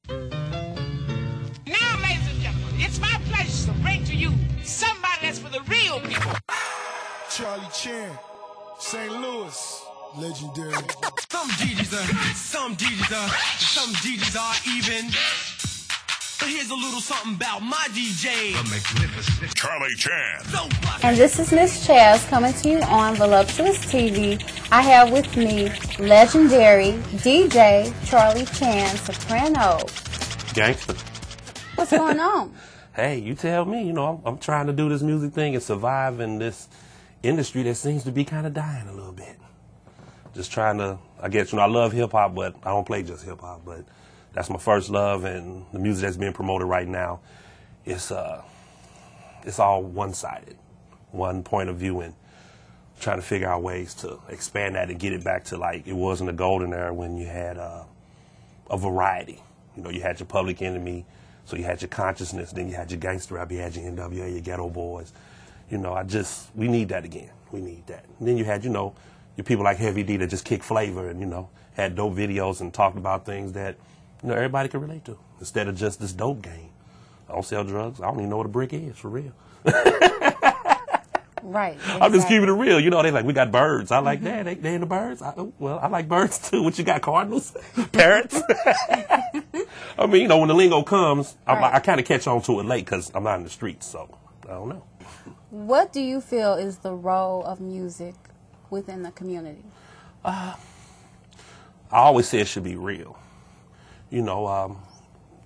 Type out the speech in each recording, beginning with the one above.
Now, ladies and gentlemen, it's my pleasure to bring to you somebody that's for the real people. Charlie Chan, St. Louis, legendary. Some DJs are even. But here's a little something about my DJ. The magnificent Charlie Chan. And this is Miss Chaz coming to you on Voluptuous TV. I have with me legendary DJ Charlie Chan, Soprano. Gangster. What's going on? Hey, you tell me. You know, I'm trying to do this music thing and survive in this industry that seems to be kind of dying a little bit. Just trying to, I guess, you know, I love hip-hop, but I don't play just hip-hop, but that's my first love, and the music that's being promoted right now, it's all one-sided, one point of view, and trying to figure out ways to expand that and get it back to like it was in the golden era when you had a variety. You know, you had your Public Enemy, so you had your Consciousness, then you had your gangster rap, you had your NWA, your Ghetto Boys. You know, we need that again. We need that. And then you had, you know, your people like Heavy D that just kicked flavor and, you know, had dope videos and talked about things that, you know, everybody can relate to, instead of just this dope game. I don't sell drugs. I don't even know what a brick is, for real. Right. Exactly. I'm just keeping it real. You know, they like, we got birds. I like that. They into birds. I like birds too. What you got, cardinals? Parrots? I mean, you know, when the lingo comes, I kind of catch on to it late because I'm not in the streets, so I don't know. What do you feel is the role of music within the community? I always say it should be real. You know,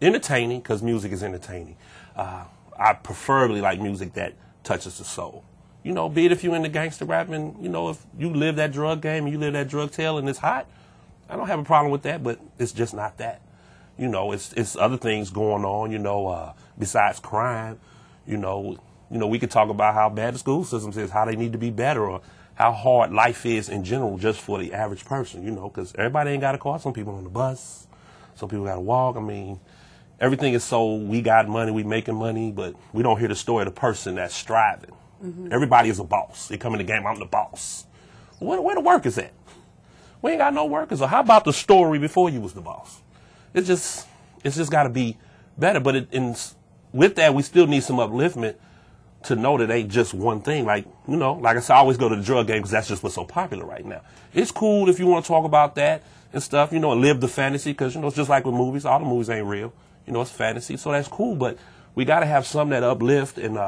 entertaining, because music is entertaining. I preferably like music that touches the soul. You know, be it if you're into gangster rap and, you know, if you live that drug game and you live that drug tale and it's hot, I don't have a problem with that, but it's just not that. You know, it's other things going on, you know, besides crime. You know, we could talk about how bad the school system is, how they need to be better, or how hard life is in general just for the average person, you know, because everybody ain't got a car. Some people on the bus. Some people got to walk. I mean, everything is so, we got money, we making money, but we don't hear the story of the person that's striving. Mm-hmm. Everybody is a boss. They come in the game, I'm the boss. Where the workers at? We ain't got no workers. Or how about the story before you was the boss? It's just got to be better. But with that, we still need some upliftment to know that it ain't just one thing. Like, you know, like I said, I always go to the drug game because that's just what's so popular right now. It's cool if you want to talk about that and stuff, you know, and live the fantasy, because, you know, it's just like with movies. All the movies ain't real. You know, it's fantasy, so that's cool. But we got to have some that uplift and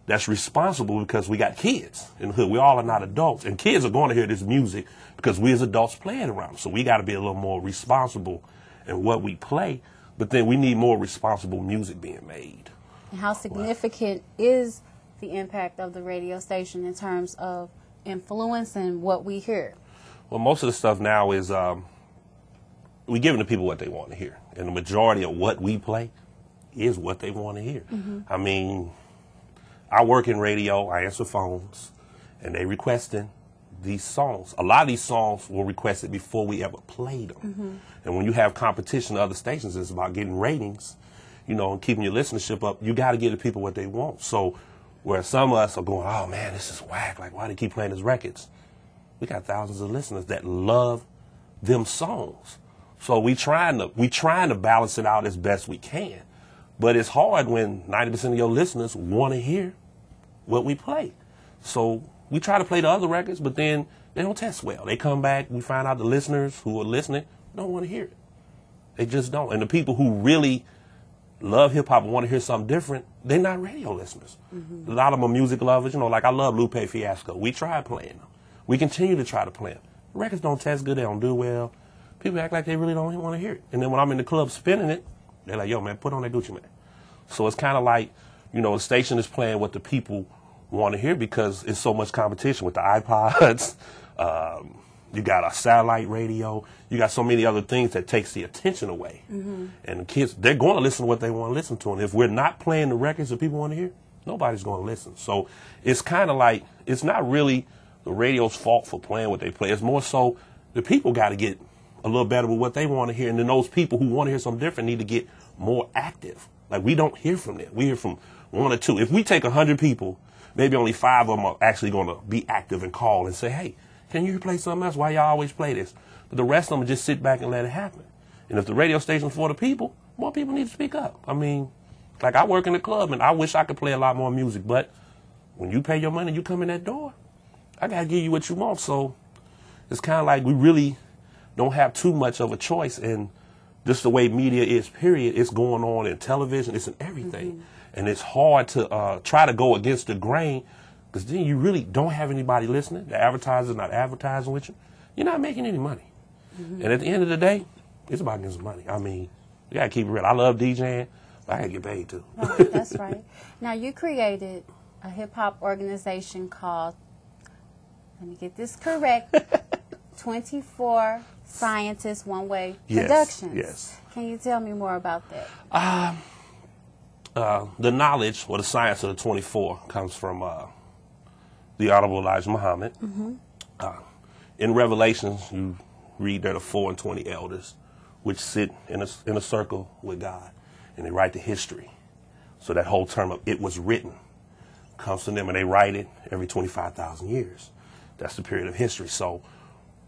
that's responsible, because we got kids in the hood. We all are not adults, and kids are going to hear this music because we as adults play it around. So we got to be a little more responsible in what we play, but then we need more responsible music being made. And how significant is the impact of the radio station in terms of influencing what we hear? Well, most of the stuff now is we giving the people what they want to hear, and the majority of what we play is what they want to hear. Mm-hmm. I mean, I work in radio, I answer phones, and they requesting these songs. A lot of these songs were requested before we ever played them. Mm-hmm. And when you have competition to other stations, it's about getting ratings, you know, and keeping your listenership up. You got to give the people what they want. So where some of us are going, oh man, this is whack, like why do they keep playing these records? We got thousands of listeners that love them songs. So we trying to balance it out as best we can. But it's hard when 90% of your listeners want to hear what we play. So we try to play the other records, but then they don't test well. They come back, we find out the listeners who are listening don't want to hear it. They just don't. And the people who really love hip-hop and want to hear something different, they're not radio listeners. Mm-hmm. A lot of them are music lovers. You know, like I love Lupe Fiasco. We tried playing them. We continue to try to play them. The records don't test good. They don't do well. People act like they really don't even want to hear it. And then when I'm in the club spinning it, they're like, yo, man, put on that Gucci Man. So it's kind of like, you know, the station is playing what the people want to hear because it's so much competition with the iPods. You got a satellite radio. You got so many other things that takes the attention away. Mm-hmm. And the kids, they're going to listen to what they want to listen to. And if we're not playing the records that people want to hear, nobody's going to listen. So it's kind of like, it's not really the radio's fault for playing what they play. It's more so the people got to get a little better with what they want to hear. And then those people who want to hear something different need to get more active. Like, we don't hear from them. We hear from one or two. If we take 100 people, maybe only 5 of them are actually going to be active and call and say, hey, can you play something else? Why y'all always play this? But the rest of them just sit back and let it happen. And if the radio station's for the people, more people need to speak up. I mean, like I work in the club and I wish I could play a lot more music, but when you pay your money, you come in that door, I got to give you what you want. So it's kind of like we really don't have too much of a choice. And just the way media is, period, it's going on in television, it's in everything. And it's hard to try to go against the grain because then you really don't have anybody listening. The advertiser's not advertising with you. You're not making any money. And at the end of the day, it's about getting some money. I mean, you got to keep it real. I love DJing, but I got to get paid too. Right, that's right. Now, you created a hip-hop organization called, let me get this correct, 24 Scientists One Way Productions. Yes. Can you tell me more about that? The knowledge or the science of the 24 comes from the Honorable Elijah Muhammad. In Revelations, you read there are the 4 and 20 elders, which sit in a circle with God, and they write the history. So that whole term of "it was written" comes from them, and they write it every 25,000 years. That's the period of history. So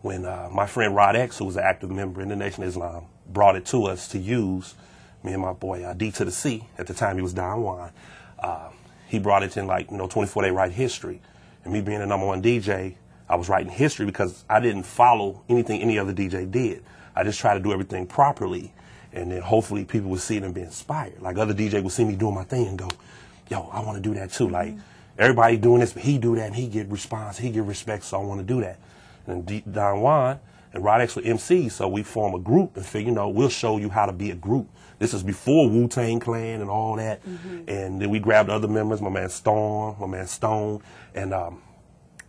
when my friend Rod X, who was an active member in the Nation of Islam, brought it to us to use, me and my boy D to the C, at the time he was Don Juan, he brought it in like, 24 Day Write History. And me being the #1 DJ, I was writing history because I didn't follow anything any other DJ did. I just tried to do everything properly. And then hopefully people would see it and be inspired. Like other DJ would see me doing my thing and go, yo, I want to do that too. Like everybody doing this, but he do that and he get response, he get respect, so I want to do that. And Don Juan and Rod X were MCs, so we form a group and figure, we'll show you how to be a group. This is before Wu-Tang Clan and all that. And then we grabbed other members, my man Storm, my man Stone, and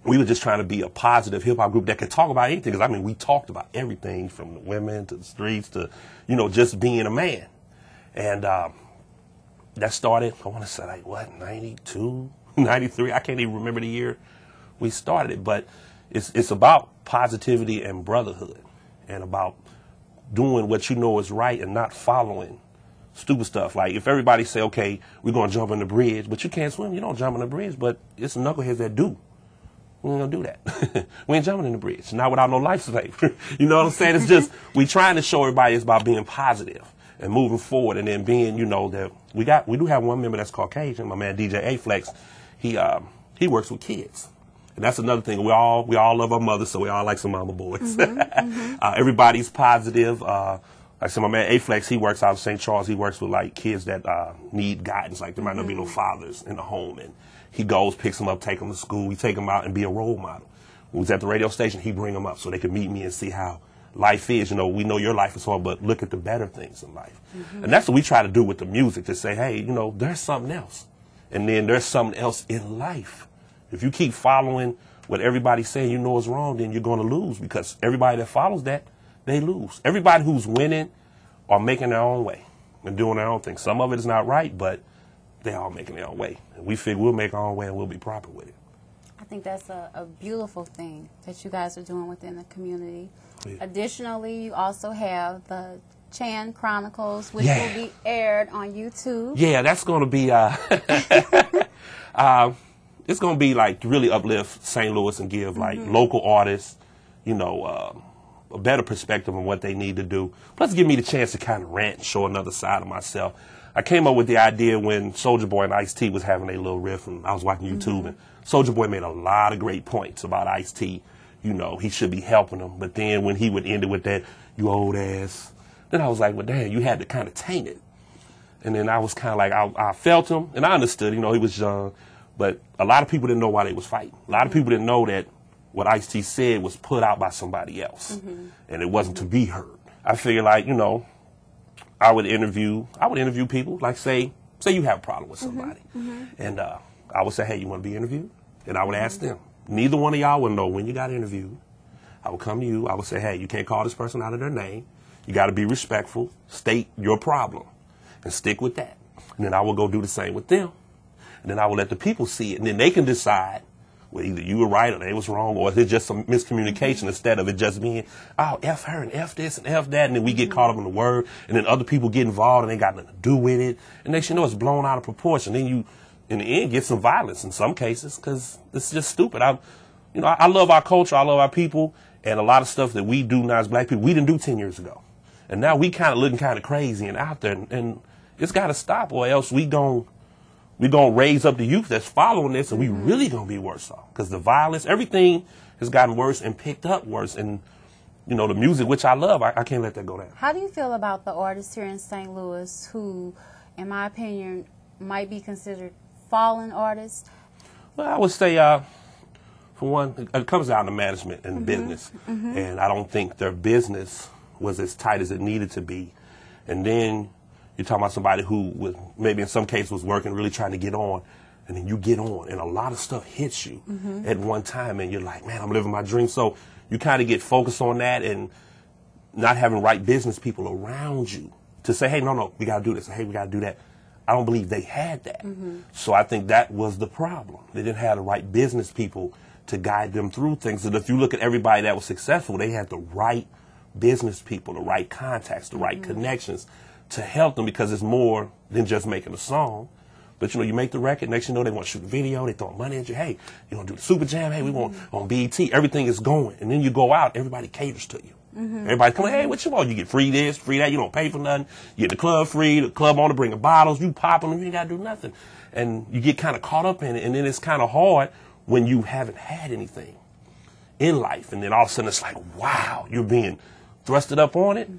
we were just trying to be a positive hip-hop group that could talk about anything. Because, I mean, we talked about everything from the women to the streets to, just being a man. And that started, I want to say, 92, 93? I can't even remember the year we started it. But it's about positivity and brotherhood and about doing what you know is right and not following stupid stuff. Like if everybody say, okay, we're going to jump in the bridge, but you can't swim, you don't jump in the bridge. But it's knuckleheads that do. We ain't gonna do that. We ain't jumping in the bridge. Not without no life saver. You know what I'm saying? It's just, we trying to show everybody it's about being positive and moving forward and then being, that we do have one member that's Caucasian, my man DJ A-Flex. He works with kids. And that's another thing. We all love our mothers, so we all like some mama boys. Everybody's positive. Like I said, my man A-Flex, he works out of St. Charles. He works with like kids that need guidance, like there might not be no fathers in the home. And he goes, picks them up, take them to school. We take them out and be a role model. When we was at the radio station, he bring them up so they could meet me and see how life is. We know your life is hard, but look at the better things in life. And that's what we try to do with the music, to say, hey, there's something else. And then there's something else in life. If you keep following what everybody's saying is wrong, then you're going to lose, because everybody that follows that, they lose. Everybody who's winning are making their own way and doing their own thing. Some of it is not right, but they all making their own way. And we figure we'll make our own way and we'll be proper with it. I think that's a beautiful thing that you guys are doing within the community. Yeah. Additionally, you also have the Chan Chronicles, which will be aired on YouTube. Yeah, that's going to be, it's going to be like to really uplift St. Louis and give like local artists, a better perspective on what they need to do. Plus give me the chance to kind of rant and show another side of myself. I came up with the idea when Soulja Boy and Ice-T was having a little riff, and I was watching YouTube, and Soulja Boy made a lot of great points about Ice-T. He should be helping him. But then when he would end it with that, you old ass, then I was like, well, damn, you had to kind of taint it. And then I was kind of like, I felt him, and I understood, he was young. But a lot of people didn't know why they was fighting. A lot of people didn't know that what Ice-T said was put out by somebody else, and it wasn't to be heard. I figured, like, I would interview people, like say you have a problem with somebody. And I would say, hey, you want to be interviewed? And I would ask them. Neither one of y'all would know when you got interviewed. I would come to you. I would say, hey, you can't call this person out of their name. You got to be respectful. State your problem and stick with that. And then I will go do the same with them. And then I will let the people see it. And then they can decide, well, either you were right or they was wrong, or is it just some miscommunication instead of it just being, oh, F her and F this and F that, and then we get caught up in the word, and then other people get involved and they got nothing to do with it. And next you know, it's blown out of proportion. Then you, in the end, get some violence in some cases, because it's just stupid. I love our culture, I love our people, and a lot of stuff that we do now as black people, we didn't do 10 years ago. And now we kind of looking kind of crazy and out there, and it's got to stop, or else we gonna raise up the youth that's following this, and we really gonna be worse off, because the violence, everything has gotten worse and picked up worse. And you know, the music, which I love, I can't let that go down. How do you feel about the artists here in St. Louis who, in my opinion, might be considered fallen artists? Well, I would say, for one, it comes down to management and business, and I don't think their business was as tight as it needed to be. And then you're talking about somebody who was, maybe in some cases was working, really trying to get on, and then you get on, and a lot of stuff hits you at one time, and you're like, man, I'm living my dream. So you kind of get focused on that, and not having right business people around you to say, hey, no, we got to do this, hey, we got to do that. I don't believe they had that. So I think that was the problem. They didn't have the right business people to guide them through things. And if you look at everybody that was successful, they had the right business people, the right contacts, the right connections to help them, because it's more than just making a song. But, you know, you make the record, next you know they want to shoot a video, they throw money at you. Hey, you want to do the Super Jam? Hey, we want on BET. Everything is going. And then you go out, everybody caters to you. Everybody's coming, hey, what you want? You get free this, free that. You don't pay for nothing. You get the club free. The club on to bring the bottles. You pop them. You ain't got to do nothing. And you get kind of caught up in it. And then it's kind of hard when you haven't had anything in life. And then all of a sudden it's like, wow, you're being thrusted up on it.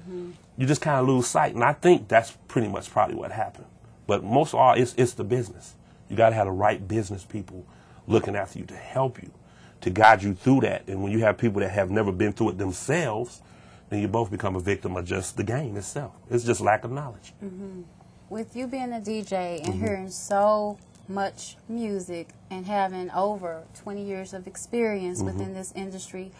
You just kind of lose sight. And I think that's pretty much probably what happened. But most of all, it's the business. You got to have the right business people looking after you to help you, to guide you through that. And when you have people that have never been through it themselves, then you both become a victim of just the game itself. It's just lack of knowledge. With you being a DJ and hearing so much music and having over 20 years of experience within this industry,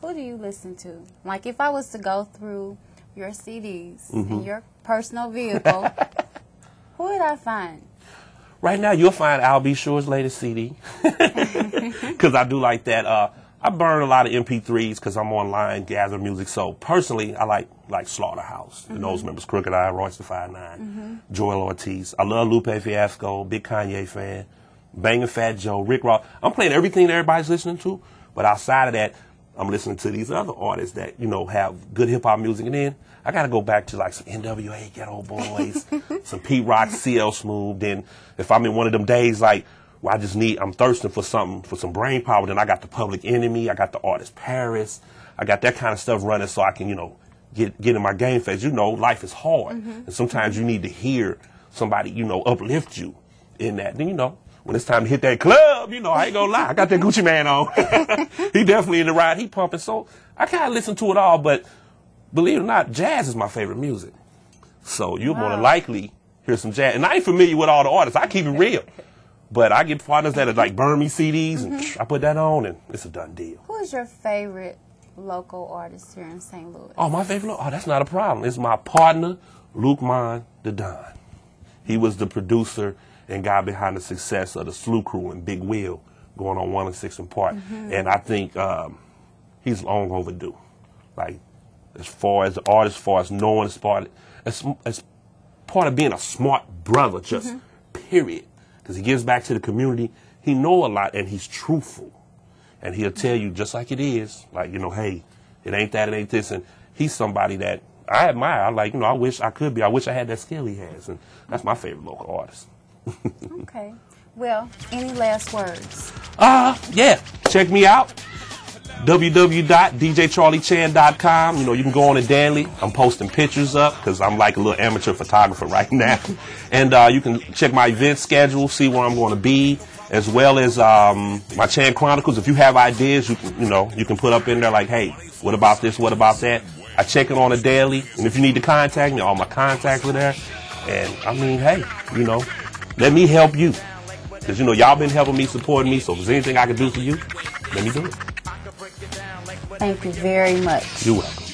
who do you listen to? Like, if I was to go through your CDs in your personal vehicle, who would I find? Right now, you'll find I'll Be Sure's latest CD, because I do like that. I burn a lot of MP3s because I'm online gathering music. So personally, I like Slaughterhouse, and those members, Crooked I, Royce the 5'9", Joel Ortiz. I love Lupe Fiasco, big Kanye fan, Bangin' Fat Joe, Rick Ross. I'm playing everything that everybody's listening to, but outside of that, I'm listening to these other artists that, you know, have good hip-hop music. And then I got to go back to like some NWA, Ghetto Boys, some Pete Rock, CL Smooth. Then if I'm in one of them days like where I'm thirsting for something, for some brain power, then I got the Public Enemy, I got the artist Paris, I got that kind of stuff running so I can, you know, get in my game phase. You know, life is hard. And sometimes you need to hear somebody, you know, uplift you in that. Then, you know, when it's time to hit that club, you know, I ain't gonna lie, I got that Gucci Man on. He definitely in the ride, he pumping. So I kind of listen to it all, but believe it or not, jazz is my favorite music. So you're more than likely hear some jazz. And I ain't familiar with all the artists, I keep it real. But I get partners that are like burn me CDs, and I put that on, and it's a done deal. Who is your favorite local artist here in St. Louis? Oh, my favorite? Oh, that's not a problem. It's my partner, Luke Mon, the Don. He was the producer and guy behind the success of the Slew Crew and Big Wheel going on 106 and Park. And I think he's long overdue. Like, as far as the artist, as far as knowing, as part of being a smart brother, just period. Because he gives back to the community. He know a lot, and he's truthful. And he'll tell you just like it is. Like, you know, hey, it ain't that, it ain't this. And he's somebody that I admire. I like, you know, I wish I could be. I wish I had that skill he has. And that's my favorite local artist. Okay. Well, any last words? Yeah. Check me out. www.djcharliechan.com. You know, you can go on it daily. I'm posting pictures up because I'm like a little amateur photographer right now. And you can check my event schedule, see where I'm going to be, as well as my Chan Chronicles. If you have ideas, you can put up in there like, hey, what about this? What about that? I check it on a daily. And if you need to contact me, all my contacts are there. And I mean, hey, you know, let me help you. Because, you know, y'all been helping me, supporting me. So if there's anything I can do for you, let me do it. Thank you very much. You're welcome.